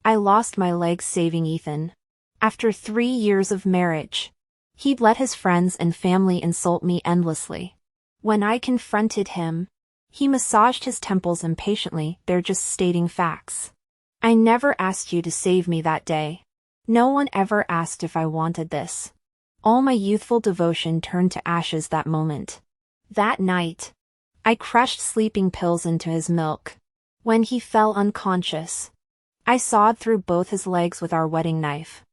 I lost my legs saving Ethan. After 3 years of marriage, he'd let his friends and family insult me endlessly. When I confronted him, he massaged his temples impatiently. They're just stating facts. I never asked you to save me that day. No one ever asked if I wanted this. All my youthful devotion turned to ashes that moment. That night, I crushed sleeping pills into his milk. When he fell unconscious, I sawed through both his legs with our wedding knife.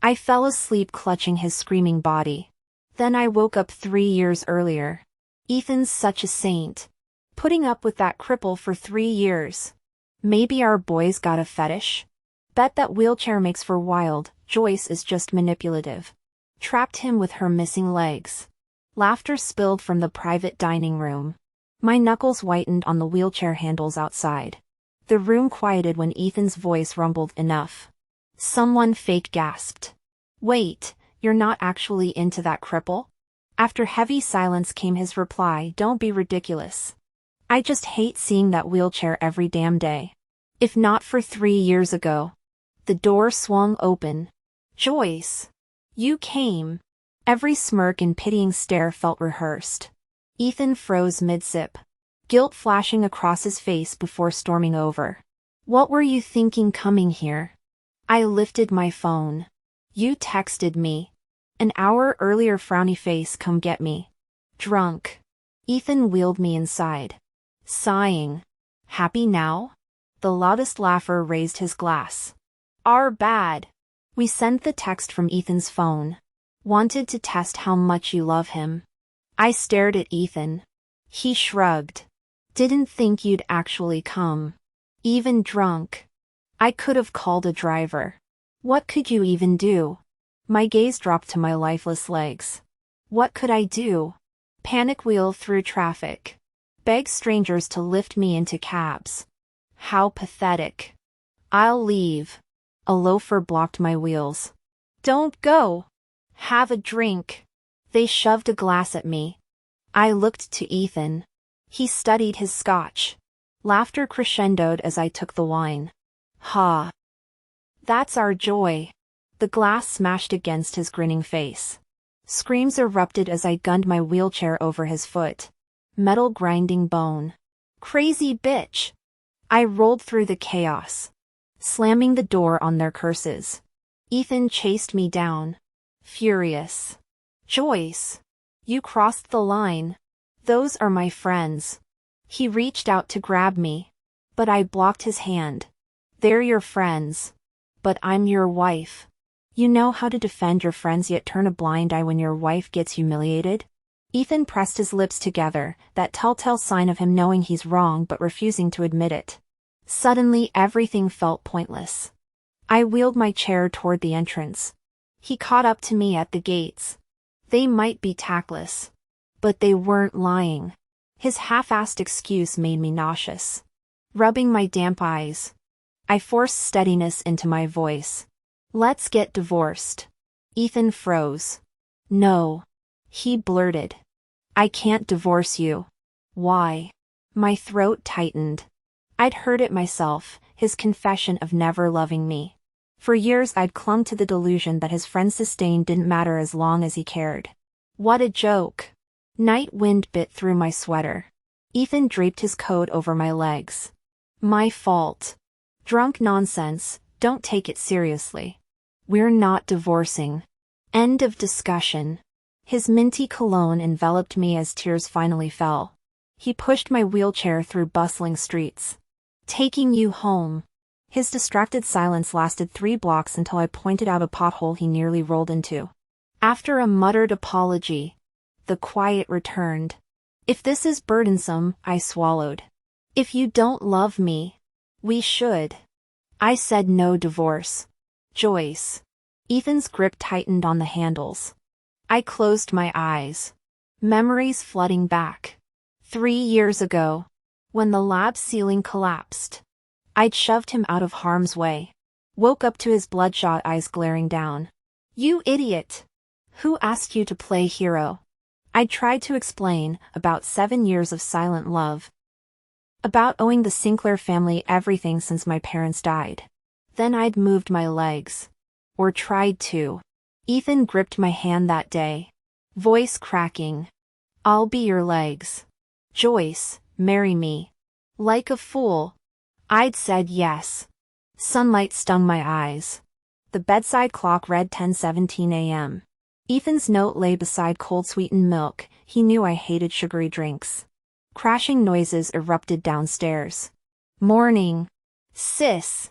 I fell asleep clutching his screaming body. Then I woke up 3 years earlier. Ethan's such a saint. Putting up with that cripple for 3 years. Maybe our boys got a fetish? Bet that wheelchair makes for wild. Joyce is just manipulative. Trapped him with her missing legs. Laughter spilled from the private dining room. My knuckles whitened on the wheelchair handles outside. The room quieted when Ethan's voice rumbled, "Enough." Someone fake gasped. "Wait, you're not actually into that cripple?" After heavy silence came his reply, "Don't be ridiculous. I just hate seeing that wheelchair every damn day. If not for 3 years ago." The door swung open. "Joyce. You came." Every smirk and pitying stare felt rehearsed. Ethan froze mid-sip, guilt flashing across his face before storming over. "What were you thinking coming here?" I lifted my phone. "You texted me. An hour earlier." Frowny face, "Come get me." Drunk. Ethan wheeled me inside. Sighing. "Happy now?" The loudest laugher raised his glass. "Our bad." We sent the text from Ethan's phone. "Wanted to test how much you love him." I stared at Ethan. He shrugged. "Didn't think you'd actually come. Even drunk." I could have called a driver. "What could you even do?" My gaze dropped to my lifeless legs. What could I do? Panic wheel through traffic. Beg strangers to lift me into cabs. How pathetic. "I'll leave." A loafer blocked my wheels. "Don't go. Have a drink." They shoved a glass at me. I looked to Ethan. He studied his scotch. Laughter crescendoed as I took the wine. "Ha. That's our joy." The glass smashed against his grinning face. Screams erupted as I gunned my wheelchair over his foot. Metal grinding bone. "Crazy bitch." I rolled through the chaos, slamming the door on their curses. Ethan chased me down. Furious. "Joyce. You crossed the line. Those are my friends." He reached out to grab me, but I blocked his hand. "They're your friends. But I'm your wife. You know how to defend your friends yet turn a blind eye when your wife gets humiliated?" Ethan pressed his lips together, that telltale sign of him knowing he's wrong but refusing to admit it. Suddenly everything felt pointless. I wheeled my chair toward the entrance. He caught up to me at the gates. They might be tactless, but they weren't lying. His half-assed excuse made me nauseous. Rubbing my damp eyes, I forced steadiness into my voice. "Let's get divorced." Ethan froze. "No." He blurted. "I can't divorce you." "Why?" My throat tightened. I'd heard it myself, his confession of never loving me. For years I'd clung to the delusion that his friend's disdain didn't matter as long as he cared. What a joke. Night wind bit through my sweater. Ethan draped his coat over my legs. "My fault." "Drunk nonsense, don't take it seriously. We're not divorcing." End of discussion. His minty cologne enveloped me as tears finally fell. He pushed my wheelchair through bustling streets. "Taking you home." His distracted silence lasted 3 blocks until I pointed out a pothole he nearly rolled into. After a muttered apology, the quiet returned. "If this is burdensome," I swallowed. "If you don't love me, we should." I said no divorce. "Joyce." Ethan's grip tightened on the handles. I closed my eyes. Memories flooding back. 3 years ago, when the lab ceiling collapsed. I'd shoved him out of harm's way. Woke up to his bloodshot eyes glaring down. "You idiot! Who asked you to play hero?" I tried to explain, about 7 years of silent love. About owing the Sinclair family everything since my parents died. Then I'd moved my legs. Or tried to. Ethan gripped my hand that day. Voice cracking. I'll be your legs. Joyce, marry me. Like a fool. I'd said yes. Sunlight stung my eyes. The bedside clock read 10:17 a.m. Ethan's note lay beside cold sweetened milk. He knew I hated sugary drinks. Crashing noises erupted downstairs. Morning. Sis.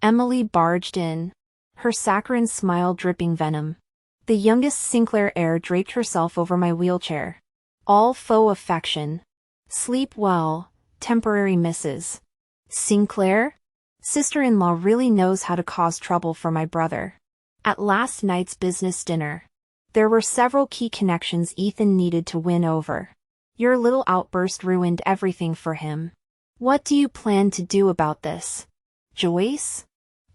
Emily barged in. Her saccharine smile dripping venom. The youngest Sinclair heir draped herself over my wheelchair. All faux affection. Sleep well, temporary misses. Sinclair? Sister-in-law really knows how to cause trouble for my brother. At last night's business dinner, there were several key connections Ethan needed to win over. Your little outburst ruined everything for him. What do you plan to do about this? Joyce?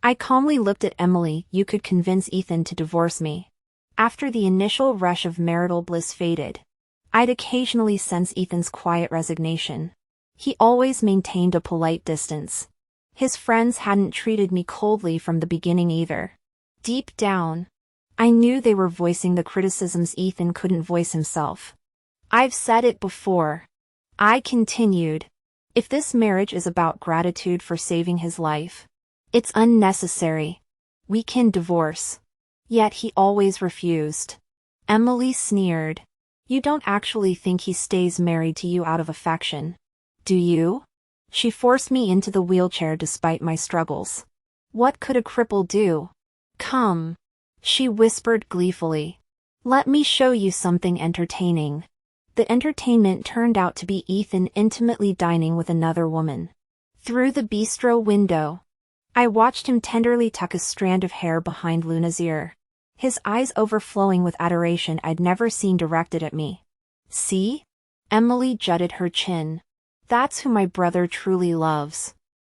I calmly looked at Emily. You could convince Ethan to divorce me. After the initial rush of marital bliss faded, I'd occasionally sense Ethan's quiet resignation. He always maintained a polite distance. His friends hadn't treated me coldly from the beginning either. Deep down, I knew they were voicing the criticisms Ethan couldn't voice himself. I've said it before. I continued. If this marriage is about gratitude for saving his life, it's unnecessary. We can divorce. Yet he always refused. Emily sneered. You don't actually think he stays married to you out of affection, do you? She forced me into the wheelchair despite my struggles. What could a cripple do? Come, she whispered gleefully. Let me show you something entertaining. The entertainment turned out to be Ethan intimately dining with another woman. Through the bistro window, I watched him tenderly tuck a strand of hair behind Luna's ear, his eyes overflowing with adoration I'd never seen directed at me. See? Emily jutted her chin. That's who my brother truly loves.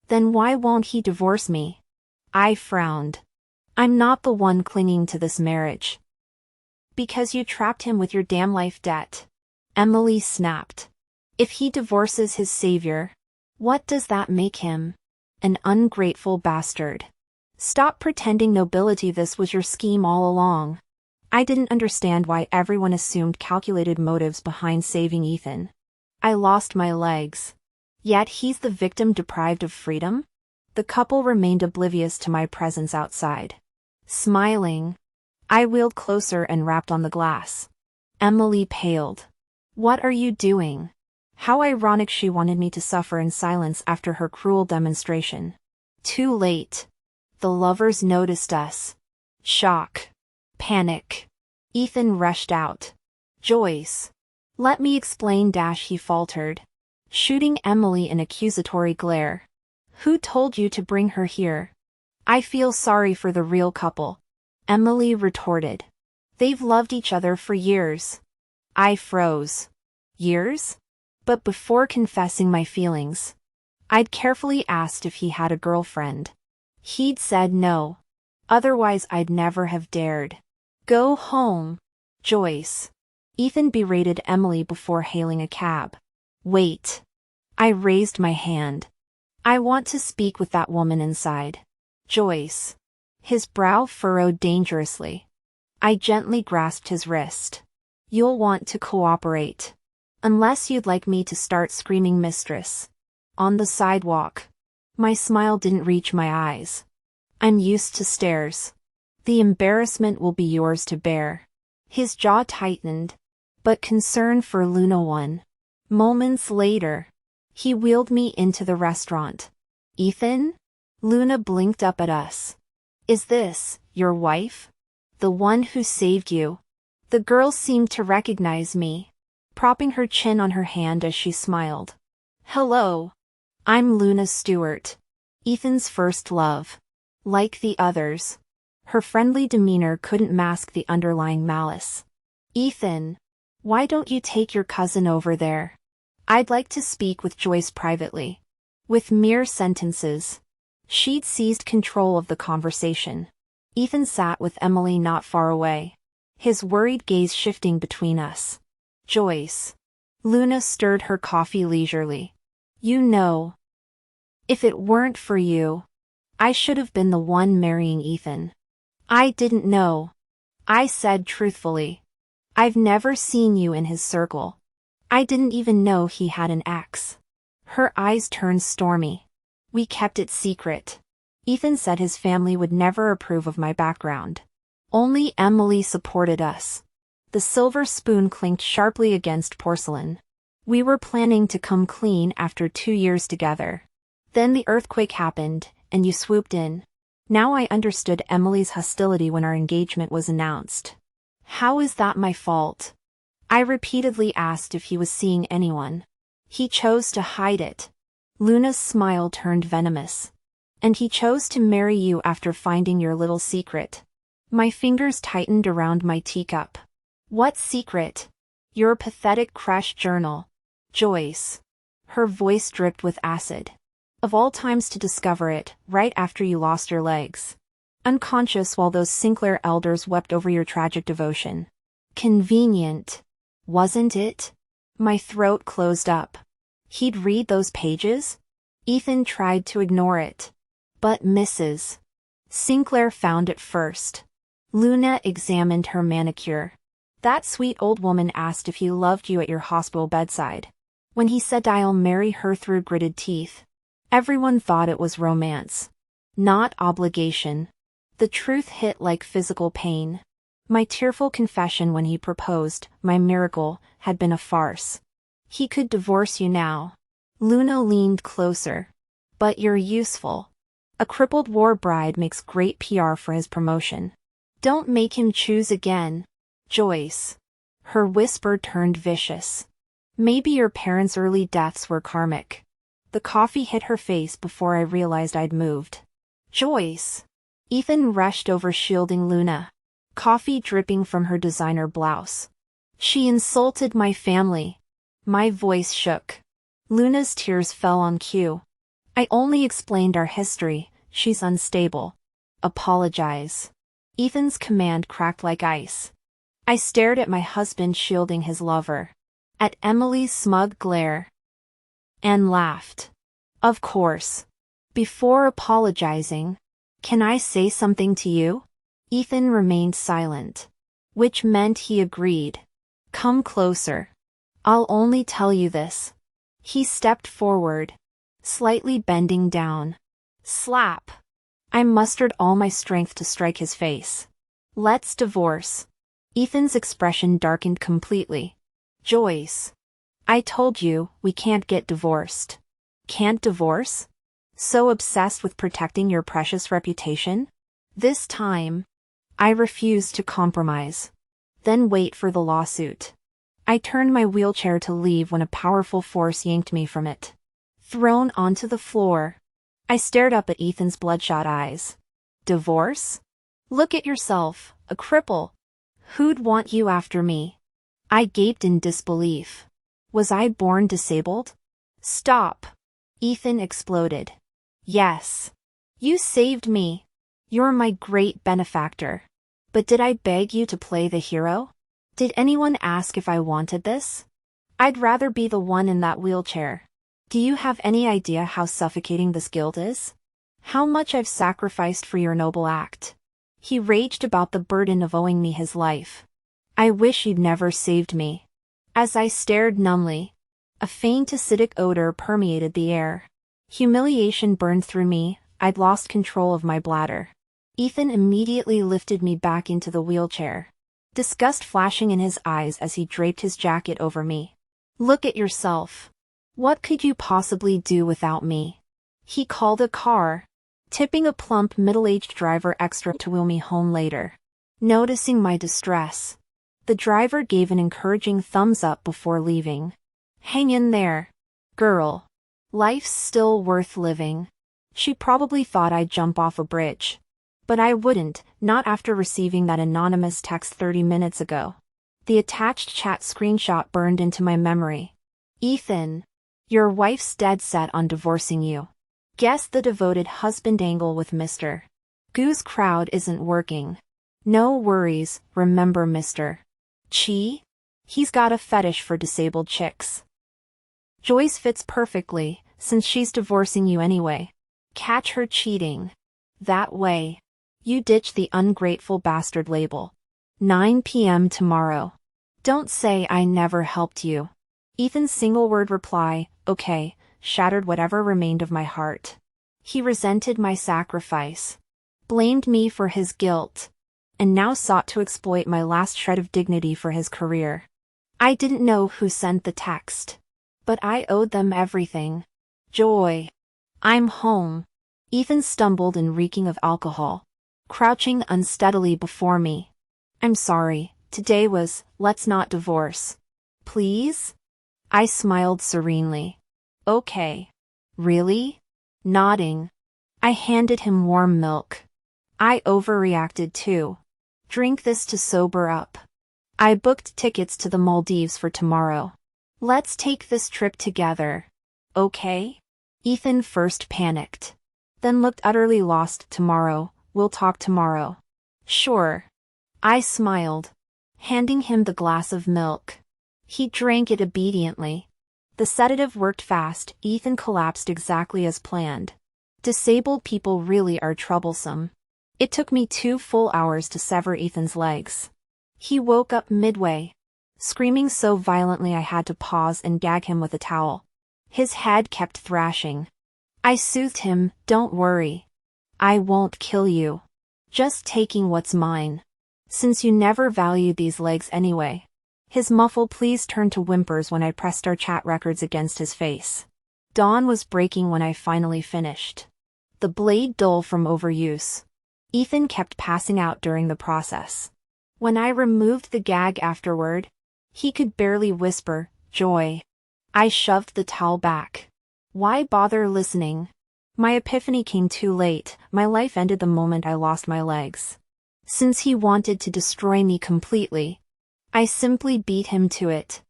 Then why won't he divorce me? I frowned. I'm not the one clinging to this marriage. Because you trapped him with your damn life debt. Emily snapped. If he divorces his savior, what does that make him? An ungrateful bastard. Stop pretending nobility. This was your scheme all along. I didn't understand why everyone assumed calculated motives behind saving Ethan. I lost my legs. Yet he's the victim deprived of freedom? The couple remained oblivious to my presence outside. Smiling, I wheeled closer and rapped on the glass. Emily paled. What are you doing? How ironic she wanted me to suffer in silence after her cruel demonstration. Too late. The lovers noticed us. Shock. Panic. Ethan rushed out. Joyce. Let me explain. He faltered, shooting Emily an accusatory glare. Who told you to bring her here? I feel sorry for the real couple, Emily retorted. They've loved each other for years. I froze. Years? But before confessing my feelings, I'd carefully asked if he had a girlfriend. He'd said no. Otherwise I'd never have dared. Go home, Joyce. Ethan berated Emily before hailing a cab. Wait. I raised my hand. I want to speak with that woman inside. Joyce. His brow furrowed dangerously. I gently grasped his wrist. You'll want to cooperate. Unless you'd like me to start screaming mistress. On the sidewalk. My smile didn't reach my eyes. I'm used to stares. The embarrassment will be yours to bear. His jaw tightened, but concern for Luna won. Moments later, he wheeled me into the restaurant. Ethan? Luna blinked up at us. Is this your wife? The one who saved you? The girl seemed to recognize me, propping her chin on her hand as she smiled. Hello. I'm Luna Stewart. Ethan's first love. Like the others, her friendly demeanor couldn't mask the underlying malice. Ethan, why don't you take your cousin over there? I'd like to speak with Joyce privately. With mere sentences, she'd seized control of the conversation. Ethan sat with Emily not far away, his worried gaze shifting between us. Joyce. Luna stirred her coffee leisurely. You know. If it weren't for you, I should have been the one marrying Ethan. I didn't know. I said truthfully. I've never seen you in his circle. I didn't even know he had an ex. Her eyes turned stormy. We kept it secret. Ethan said his family would never approve of my background. Only Emily supported us. The silver spoon clinked sharply against porcelain. We were planning to come clean after 2 years together. Then the earthquake happened, and you swooped in. Now I understood Emily's hostility when our engagement was announced. How is that my fault? I repeatedly asked if he was seeing anyone. He chose to hide it. Luna's smile turned venomous. And he chose to marry you after finding your little secret. My fingers tightened around my teacup. What secret? Your pathetic crush journal. Joyce. Her voice dripped with acid. Of all times to discover it, right after you lost your legs. Unconscious while those Sinclair elders wept over your tragic devotion. Convenient. Wasn't it? My throat closed up. He'd read those pages? Ethan tried to ignore it. But Mrs. Sinclair found it first. Luna examined her manicure. That sweet old woman asked if he loved you at your hospital bedside. When he said I'll marry her through gritted teeth. Everyone thought it was romance. Not obligation. The truth hit like physical pain. My tearful confession when he proposed, my miracle, had been a farce. He could divorce you now. Luna leaned closer. But you're useful. A crippled war bride makes great PR for his promotion. Don't make him choose again. Joyce. Her whisper turned vicious. Maybe your parents' early deaths were karmic. The coffee hit her face before I realized I'd moved. Joyce. Ethan rushed over, shielding Luna. Coffee dripping from her designer blouse. She insulted my family. My voice shook. Luna's tears fell on cue. I only explained our history. She's unstable. Apologize. Ethan's command cracked like ice. I stared at my husband shielding his lover. At Emily's smug glare. And laughed. Of course. Before apologizing, can I say something to you? Ethan remained silent. Which meant he agreed. Come closer. I'll only tell you this. He stepped forward, slightly bending down. Slap. I mustered all my strength to strike his face. Let's divorce. Ethan's expression darkened completely. Joyce. I told you, we can't get divorced. Can't divorce? So obsessed with protecting your precious reputation? This time, I refused to compromise. Then wait for the lawsuit. I turned my wheelchair to leave when a powerful force yanked me from it. Thrown onto the floor, I stared up at Ethan's bloodshot eyes. Divorce? Look at yourself, a cripple. Who'd want you after me? I gaped in disbelief. Was I born disabled? Stop. Ethan exploded. Yes. You saved me. You're my great benefactor. But did I beg you to play the hero? Did anyone ask if I wanted this? I'd rather be the one in that wheelchair. Do you have any idea how suffocating this guilt is? How much I've sacrificed for your noble act? He raged about the burden of owing me his life. I wish you'd never saved me. As I stared numbly, a faint acidic odor permeated the air. Humiliation burned through me. I'd lost control of my bladder. Ethan immediately lifted me back into the wheelchair, disgust flashing in his eyes as he draped his jacket over me. Look at yourself. What could you possibly do without me? He called a car, tipping a plump middle-aged driver extra to wheel me home later. Noticing my distress, the driver gave an encouraging thumbs up before leaving. Hang in there, girl. Life's still worth living. She probably thought I'd jump off a bridge. But I wouldn't, not after receiving that anonymous text 30 minutes ago. The attached chat screenshot burned into my memory. Ethan, your wife's dead set on divorcing you. Guess the devoted husband angle with Mr. Goo's crowd isn't working. No worries, remember Mr. Chi? He's got a fetish for disabled chicks. Joyce fits perfectly, since she's divorcing you anyway. Catch her cheating. That way. You ditch the ungrateful bastard label. 9 p.m. tomorrow. Don't say I never helped you. Ethan's single-word reply, okay, shattered whatever remained of my heart. He resented my sacrifice, blamed me for his guilt, and now sought to exploit my last shred of dignity for his career. I didn't know who sent the text, but I owed them everything. Joy. I'm home. Ethan stumbled and reeking of alcohol, crouching unsteadily before me. I'm sorry, today was, let's not divorce. Please? I smiled serenely. Okay. Really? Nodding. I handed him warm milk. I overreacted too. Drink this to sober up. I booked tickets to the Maldives for tomorrow. Let's take this trip together. Okay? Ethan first panicked, then looked utterly lost. Tomorrow, we'll talk tomorrow. Sure. I smiled, handing him the glass of milk. He drank it obediently. The sedative worked fast. Ethan collapsed exactly as planned. Disabled people really are troublesome. It took me 2 full hours to sever Ethan's legs. He woke up midway, screaming so violently I had to pause and gag him with a towel. His head kept thrashing. I soothed him, don't worry. I won't kill you. Just taking what's mine. Since you never valued these legs anyway. His muffled pleas turned to whimpers when I pressed our chat records against his face. Dawn was breaking when I finally finished. The blade dull from overuse. Ethan kept passing out during the process. When I removed the gag afterward, he could barely whisper, joy. I shoved the towel back. Why bother listening? My epiphany came too late. My life ended the moment I lost my legs. Since he wanted to destroy me completely, I simply beat him to it.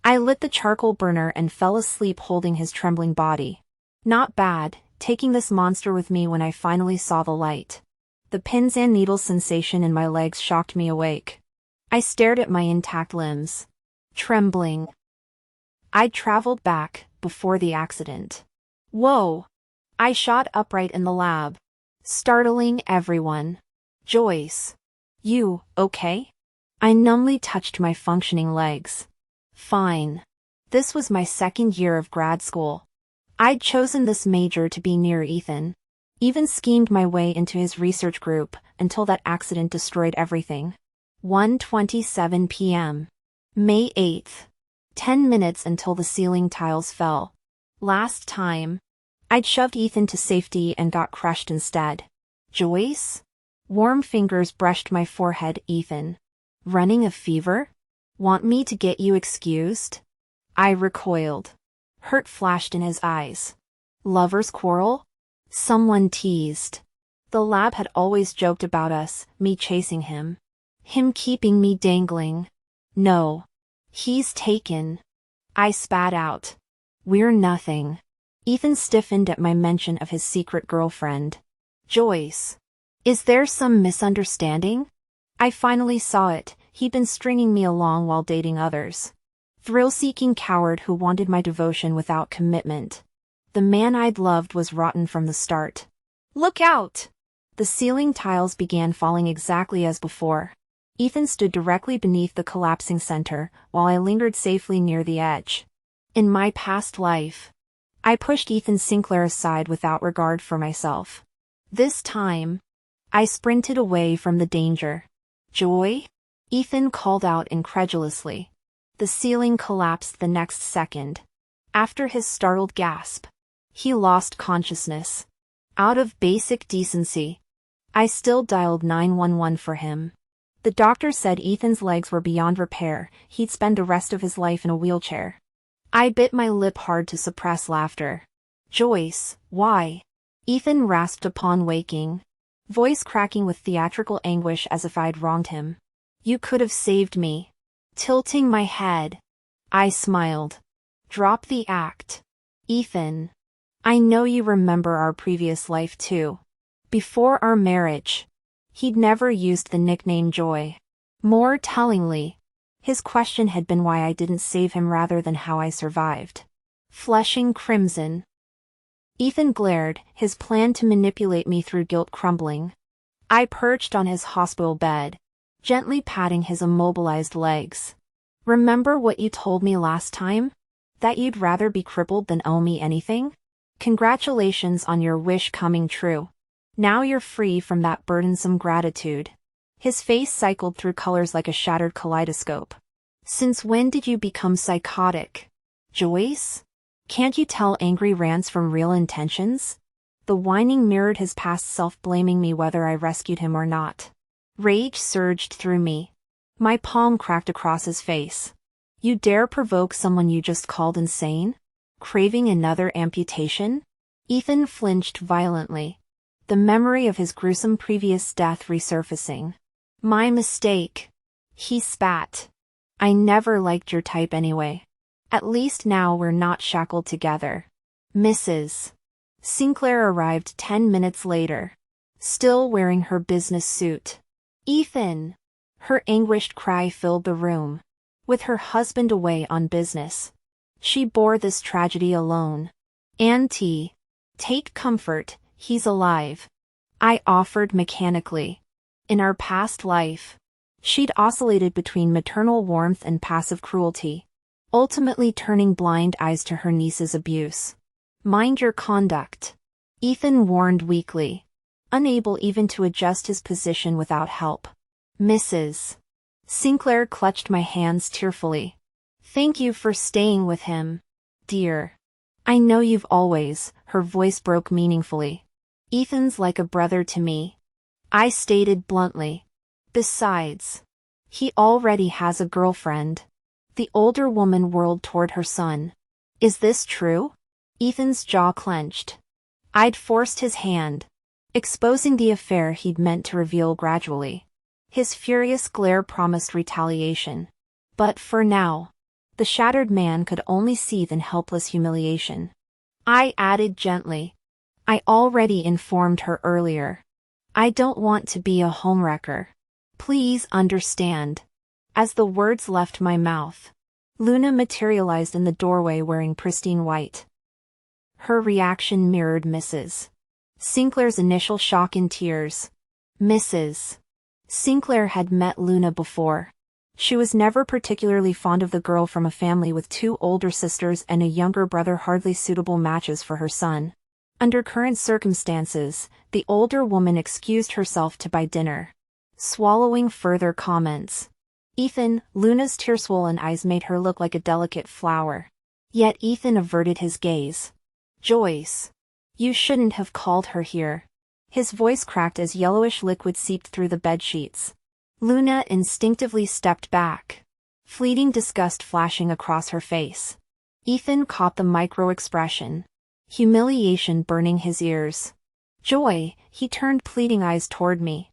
I lit the charcoal burner and fell asleep holding his trembling body. Not bad, taking this monster with me when I finally saw the light. The pins and needles sensation in my legs shocked me awake. I stared at my intact limbs, trembling. I'd traveled back, before the accident. Whoa! I shot upright in the lab, startling everyone. Joyce. You, okay? I numbly touched my functioning legs. Fine. This was my 2nd year of grad school. I'd chosen this major to be near Ethan. Even schemed my way into his research group, until that accident destroyed everything. 1:27 p.m. May 8th. 10 minutes until the ceiling tiles fell. Last time, I'd shoved Ethan to safety and got crushed instead. Joyce? Warm fingers brushed my forehead. Ethan. Running a fever? Want me to get you excused? I recoiled. Hurt flashed in his eyes. Lovers quarrel? Someone teased. The lab had always joked about us, me chasing him. Him keeping me dangling. No. He's taken. I spat out. We're nothing. Ethan stiffened at my mention of his secret girlfriend. Joyce. Is there some misunderstanding? I finally saw it. He'd been stringing me along while dating others. Thrill-seeking coward who wanted my devotion without commitment. The man I'd loved was rotten from the start. Look out! The ceiling tiles began falling exactly as before. Ethan stood directly beneath the collapsing center, while I lingered safely near the edge. In my past life, I pushed Ethan Sinclair aside without regard for myself. This time, I sprinted away from the danger. Joy? Ethan called out incredulously. The ceiling collapsed the next second. After his startled gasp, he lost consciousness. Out of basic decency, I still dialed 911 for him. The doctor said Ethan's legs were beyond repair. He'd spend the rest of his life in a wheelchair. I bit my lip hard to suppress laughter. Joyce, why? Ethan rasped upon waking, voice cracking with theatrical anguish as if I'd wronged him. You could have saved me. Tilting my head, I smiled. Drop the act. Ethan. I know you remember our previous life too. Before our marriage. He'd never used the nickname Joy. More tellingly, his question had been why I didn't save him rather than how I survived. Flushing crimson. Ethan glared, his plan to manipulate me through guilt crumbling. I perched on his hospital bed, gently patting his immobilized legs. Remember what you told me last time? That you'd rather be crippled than owe me anything? Congratulations on your wish coming true. Now you're free from that burdensome gratitude. His face cycled through colors like a shattered kaleidoscope. Since when did you become psychotic, Joyce? Can't you tell angry rants from real intentions? The whining mirrored his past self, blaming me whether I rescued him or not. Rage surged through me. My palm cracked across his face. You dare provoke someone you just called insane? Craving another amputation? Ethan flinched violently, the memory of his gruesome previous death resurfacing. My mistake. He spat. I never liked your type anyway. At least now we're not shackled together. Mrs. Sinclair arrived 10 minutes later, still wearing her business suit. Ethan! Her anguished cry filled the room. With her husband away on business, she bore this tragedy alone. Auntie, take comfort, he's alive. I offered mechanically. In our past life, she'd oscillated between maternal warmth and passive cruelty, ultimately turning blind eyes to her niece's abuse. Mind your conduct, Ethan warned weakly, unable even to adjust his position without help. Mrs. Sinclair clutched my hands tearfully. Thank you for staying with him, dear. I know you've always, her voice broke meaningfully. Ethan's like a brother to me, I stated bluntly. Besides, he already has a girlfriend. The older woman whirled toward her son. Is this true? Ethan's jaw clenched. I'd forced his hand, exposing the affair he'd meant to reveal gradually. His furious glare promised retaliation. But for now, the shattered man could only seethe in helpless humiliation. I added gently. I already informed her earlier. I don't want to be a homewrecker. Please understand. As the words left my mouth, Luna materialized in the doorway wearing pristine white. Her reaction mirrored Mrs. Sinclair's initial shock and tears. Mrs. Sinclair had met Luna before. She was never particularly fond of the girl from a family with 2 older sisters and a younger brother, hardly suitable matches for her son. Under current circumstances, the older woman excused herself to buy dinner, swallowing further comments. Ethan, Luna's tear-swollen eyes made her look like a delicate flower. Yet Ethan averted his gaze. Joyce, you shouldn't have called her here. His voice cracked as yellowish liquid seeped through the bedsheets. Luna instinctively stepped back, fleeting disgust flashing across her face. Ethan caught the micro-expression, humiliation burning his ears. Joy, he turned pleading eyes toward me.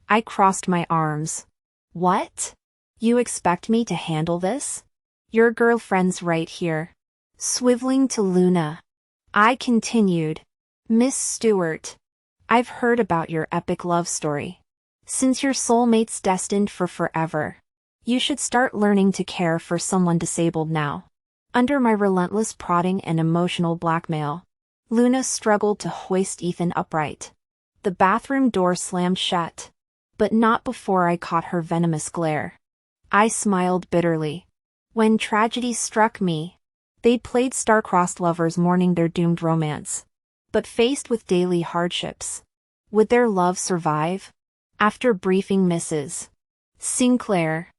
I crossed my arms. What? You expect me to handle this? Your girlfriend's right here. Swiveling to Luna, I continued. Miss Stewart, I've heard about your epic love story. Since your soulmate's destined for forever, you should start learning to care for someone disabled now. Under my relentless prodding and emotional blackmail, Luna struggled to hoist Ethan upright. The bathroom door slammed shut, but not before I caught her venomous glare. I smiled bitterly. When tragedy struck me, they'd played star-crossed lovers mourning their doomed romance. But faced with daily hardships, would their love survive? After briefing Mrs. Sinclair,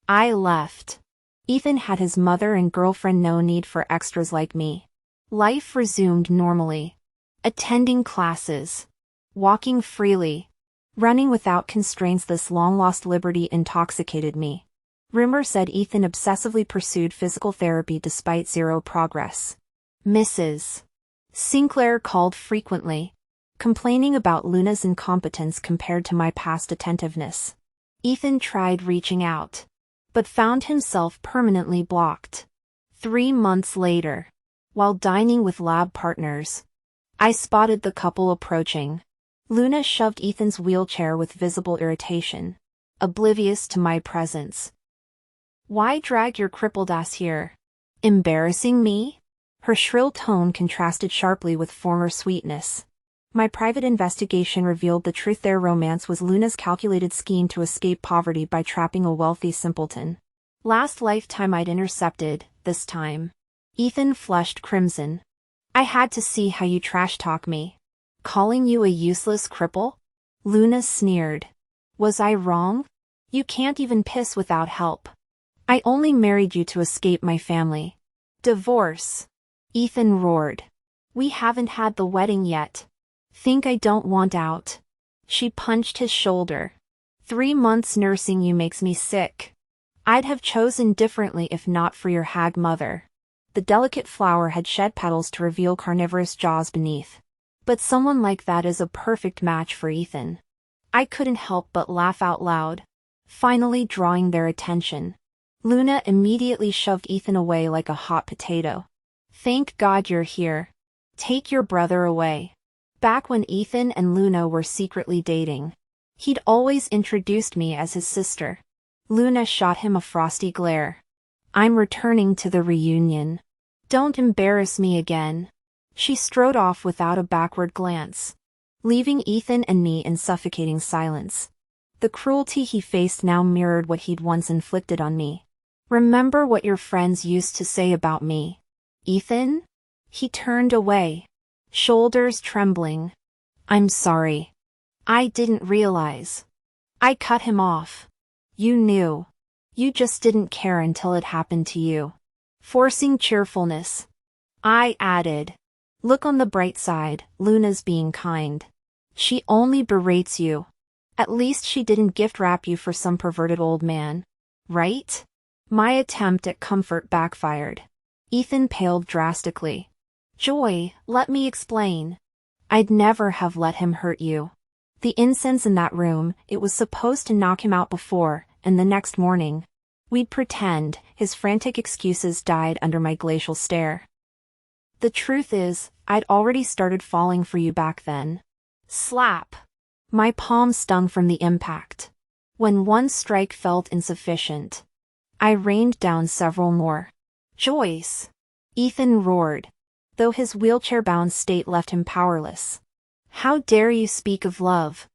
I left. Ethan had his mother and girlfriend, no need for extras like me. Life resumed normally. Attending classes, walking freely, running without constraints. This long-lost liberty intoxicated me. Rumor said Ethan obsessively pursued physical therapy despite zero progress. Mrs. Sinclair called frequently, complaining about Luna's incompetence compared to my past attentiveness. Ethan tried reaching out, but found himself permanently blocked. 3 months later, while dining with lab partners, I spotted the couple approaching. Luna shoved Ethan's wheelchair with visible irritation, oblivious to my presence. Why drag your crippled ass here? Embarrassing me? Her shrill tone contrasted sharply with former sweetness. My private investigation revealed the truth. Their romance was Luna's calculated scheme to escape poverty by trapping a wealthy simpleton. Last lifetime I'd intercepted, this time. Ethan flushed crimson. I had to see how you trash-talk me. Calling you a useless cripple? Luna sneered. Was I wrong? You can't even piss without help. I only married you to escape my family. Divorce. Ethan roared. We haven't had the wedding yet. Think I don't want out? She punched his shoulder. 3 months nursing you makes me sick. I'd have chosen differently if not for your hag mother. The delicate flower had shed petals to reveal carnivorous jaws beneath. But someone like that is a perfect match for Ethan. I couldn't help but laugh out loud, finally drawing their attention. Luna immediately shoved Ethan away like a hot potato. Thank God you're here. Take your brother away. Back when Ethan and Luna were secretly dating, he'd always introduced me as his sister. Luna shot him a frosty glare. I'm returning to the reunion. Don't embarrass me again. She strode off without a backward glance, leaving Ethan and me in suffocating silence. The cruelty he faced now mirrored what he'd once inflicted on me. Remember what your friends used to say about me, Ethan? He turned away, shoulders trembling. I'm sorry. I didn't realize. I cut him off. You knew. You just didn't care until it happened to you. Forcing cheerfulness. I added. Look on the bright side, Luna's being kind. She only berates you. At least she didn't gift wrap you for some perverted old man. Right? My attempt at comfort backfired. Ethan paled drastically. Joy, let me explain. I'd never have let him hurt you. The incense in that room, it was supposed to knock him out before, and the next morning. We'd pretend. His frantic excuses died under my glacial stare. The truth is, I'd already started falling for you back then. Slap. My palm stung from the impact. When one strike felt insufficient, I rained down several more. Joyce! Ethan roared, though his wheelchair-bound state left him powerless. How dare you speak of love?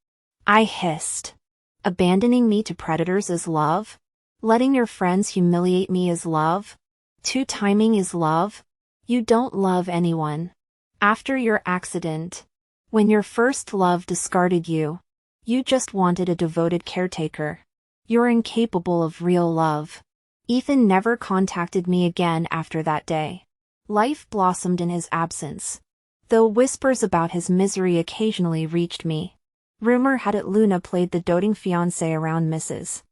I hissed. Abandoning me to predators is love? Letting your friends humiliate me is love? Two-timing is love? You don't love anyone. After your accident, when your first love discarded you, you just wanted a devoted caretaker. You're incapable of real love. Ethan never contacted me again after that day. Life blossomed in his absence, though whispers about his misery occasionally reached me. Rumor had it Luna played the doting fiancé around Mrs.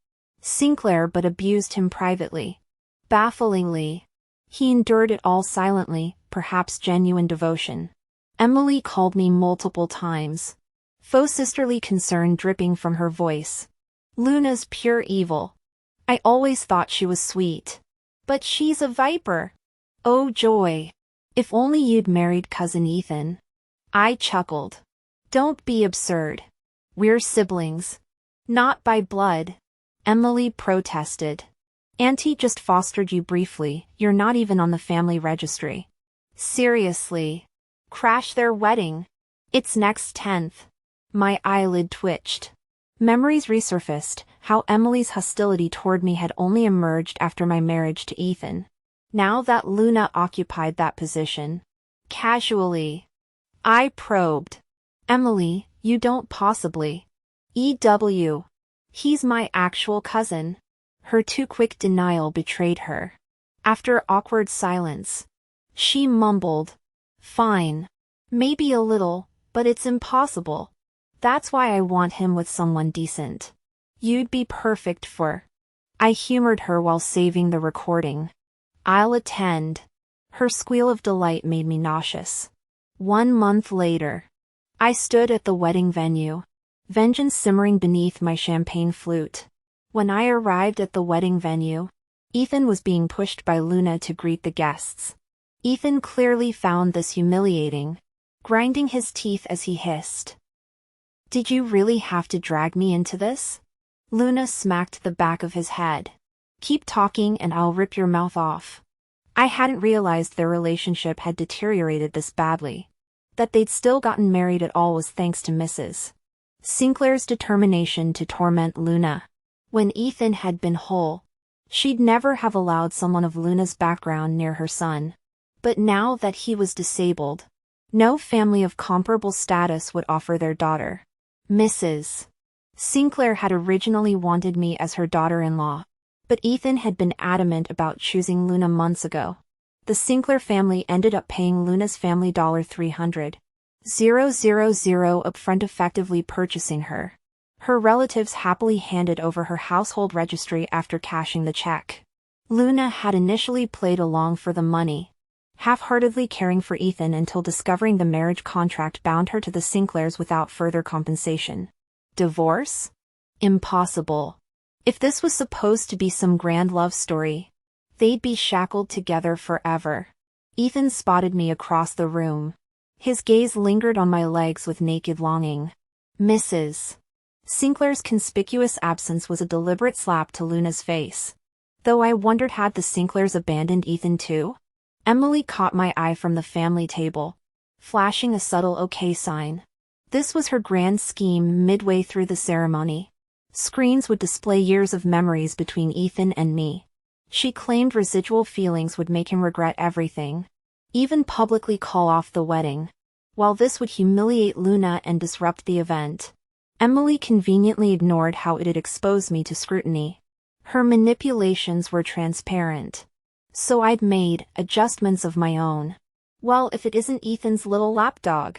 Sinclair but abused him privately. Bafflingly, he endured it all silently, perhaps genuine devotion. Emily called me multiple times, faux sisterly concern dripping from her voice. Luna's pure evil. I always thought she was sweet. But she's a viper. Oh joy. If only you'd married cousin Ethan. I chuckled. Don't be absurd. We're siblings. Not by blood. Emily protested. Auntie just fostered you briefly, you're not even on the family registry. Seriously. Crash their wedding. It's next 10th. My eyelid twitched. Memories resurfaced, how Emily's hostility toward me had only emerged after my marriage to Ethan. Now that Luna occupied that position. Casually. I probed. Emily, you don't possibly. EW. He's my actual cousin. Her too quick denial betrayed her. After awkward silence, she mumbled. Fine. Maybe a little, but it's impossible. That's why I want him with someone decent. You'd be perfect for. I humored her while saving the recording. I'll attend. Her squeal of delight made me nauseous. 1 month later, I stood at the wedding venue, vengeance simmering beneath my champagne flute. When I arrived at the wedding venue, Ethan was being pushed by Luna to greet the guests. Ethan clearly found this humiliating, grinding his teeth as he hissed. Did you really have to drag me into this? Luna smacked the back of his head. Keep talking and I'll rip your mouth off. I hadn't realized their relationship had deteriorated this badly. That they'd still gotten married at all was thanks to Mrs. Sinclair's determination to torment Luna. When Ethan had been whole, she'd never have allowed someone of Luna's background near her son. But now that he was disabled, no family of comparable status would offer their daughter. Mrs. Sinclair had originally wanted me as her daughter-in-law, but Ethan had been adamant about choosing Luna months ago. The Sinclair family ended up paying Luna's family $300,000 upfront, effectively purchasing her. Her relatives happily handed over her household registry after cashing the check. Luna had initially played along for the money, half-heartedly caring for Ethan until discovering the marriage contract bound her to the Sinclairs without further compensation. Divorce? Impossible. If this was supposed to be some grand love story, they'd be shackled together forever. Ethan spotted me across the room. His gaze lingered on my legs with naked longing. Mrs. Sinclair's conspicuous absence was a deliberate slap to Luna's face. Though I wondered, had the Sinclairs abandoned Ethan too? Emily caught my eye from the family table, flashing a subtle okay sign. This was her grand scheme midway through the ceremony. Screens would display years of memories between Ethan and me. She claimed residual feelings would make him regret everything, even publicly call off the wedding. While this would humiliate Luna and disrupt the event, Emily conveniently ignored how it'd expose me to scrutiny. Her manipulations were transparent, so I'd made adjustments of my own. Well, if it isn't Ethan's little lapdog.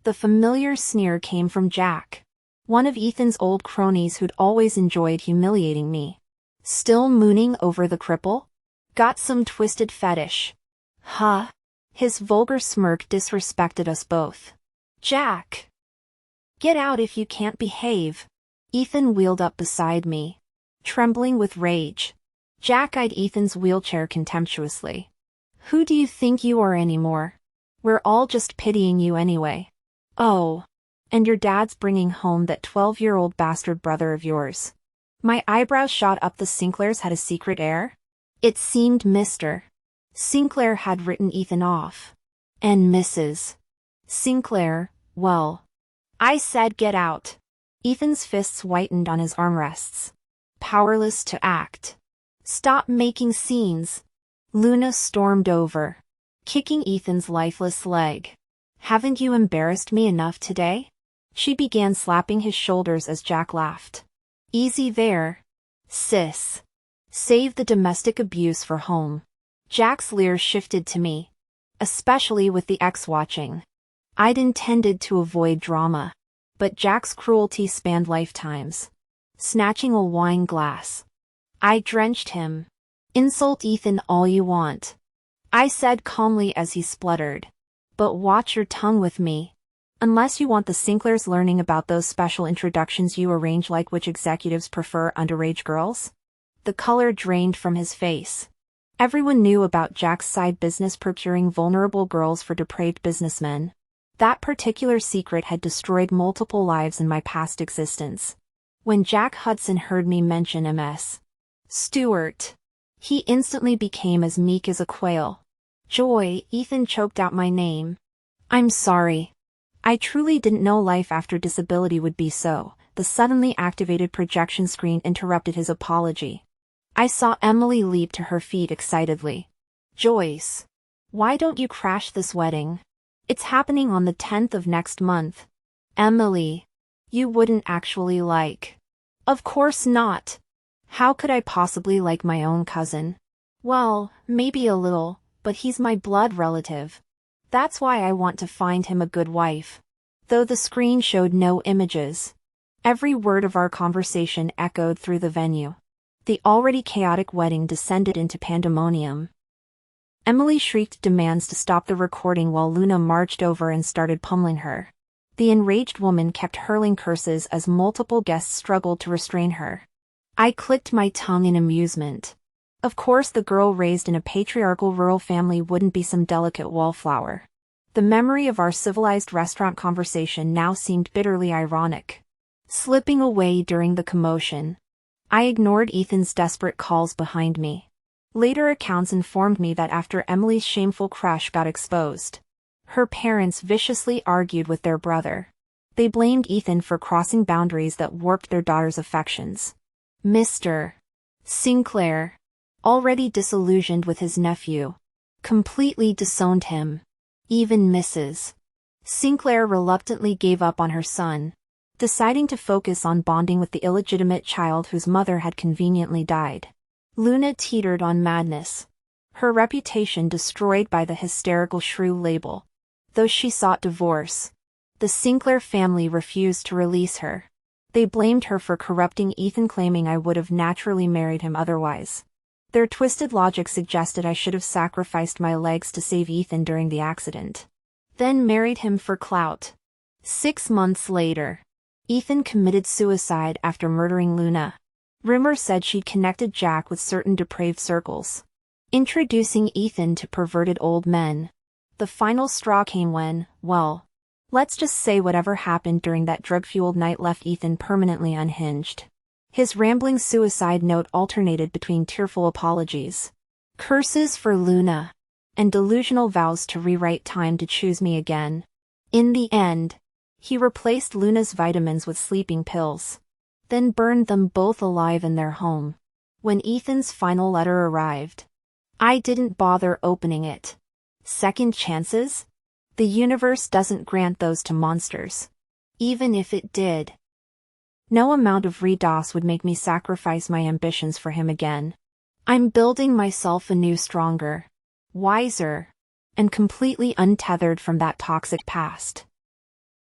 The familiar sneer came from Jack, one of Ethan's old cronies who'd always enjoyed humiliating me. Still mooning over the cripple? Got some twisted fetish. Huh? His vulgar smirk disrespected us both. Jack! Get out if you can't behave. Ethan wheeled up beside me, trembling with rage. Jack eyed Ethan's wheelchair contemptuously. Who do you think you are anymore? We're all just pitying you anyway. Oh. And your dad's bringing home that 12-year-old bastard brother of yours. My eyebrows shot up. The Sinclairs had a secret heir? It seemed Mr. Sinclair had written Ethan off. And Mrs. Sinclair, well. I said get out. Ethan's fists whitened on his armrests, powerless to act. Stop making scenes. Luna stormed over, kicking Ethan's lifeless leg. Haven't you embarrassed me enough today? She began slapping his shoulders as Jack laughed. Easy there, sis. Save the domestic abuse for home. Jack's leer shifted to me, especially with the ex watching. I'd intended to avoid drama, but Jack's cruelty spanned lifetimes. Snatching a wine glass, I drenched him. Insult Ethan all you want, I said calmly as he spluttered. But watch your tongue with me. Unless you want the Sinclairs learning about those special introductions you arrange, like which executives prefer underage girls. The color drained from his face. Everyone knew about Jack's side business, procuring vulnerable girls for depraved businessmen. That particular secret had destroyed multiple lives in my past existence. When Jack Hudson heard me mention M.S. Stewart, he instantly became as meek as a quail. Joy, Ethan choked out my name. I'm sorry. I truly didn't know life after disability would be so. The suddenly activated projection screen interrupted his apology. I saw Emily leap to her feet excitedly. Joyce, why don't you crash this wedding? It's happening on the 10th of next month. Emily, you wouldn't actually like. Of course not. How could I possibly like my own cousin? Well, maybe a little, but he's my blood relative. That's why I want to find him a good wife. Though the screen showed no images, every word of our conversation echoed through the venue. The already chaotic wedding descended into pandemonium. Emily shrieked demands to stop the recording while Luna marched over and started pummeling her. The enraged woman kept hurling curses as multiple guests struggled to restrain her. I clicked my tongue in amusement. Of course, the girl raised in a patriarchal rural family wouldn't be some delicate wallflower. The memory of our civilized restaurant conversation now seemed bitterly ironic. Slipping away during the commotion, I ignored Ethan's desperate calls behind me. Later accounts informed me that after Emily's shameful crush got exposed, her parents viciously argued with their brother. They blamed Ethan for crossing boundaries that warped their daughter's affections. Mr. Sinclair, already disillusioned with his nephew, completely disowned him. Even Mrs. Sinclair reluctantly gave up on her son, deciding to focus on bonding with the illegitimate child whose mother had conveniently died. Luna teetered on madness, her reputation destroyed by the hysterical shrew label. Though she sought divorce, the Sinclair family refused to release her. They blamed her for corrupting Ethan, claiming I would have naturally married him otherwise. Their twisted logic suggested I should have sacrificed my legs to save Ethan during the accident, then married him for clout. 6 months later, Ethan committed suicide after murdering Luna. Rumor said she'd connected Jack with certain depraved circles, introducing Ethan to perverted old men. The final straw came when, well, let's just say whatever happened during that drug-fueled night left Ethan permanently unhinged. His rambling suicide note alternated between tearful apologies, curses for Luna, and delusional vows to rewrite time to choose me again. In the end, he replaced Luna's vitamins with sleeping pills, then burned them both alive in their home. When Ethan's final letter arrived, I didn't bother opening it. Second chances? The universe doesn't grant those to monsters. Even if it did, no amount of redos would make me sacrifice my ambitions for him again. I'm building myself anew, stronger, wiser, and completely untethered from that toxic past.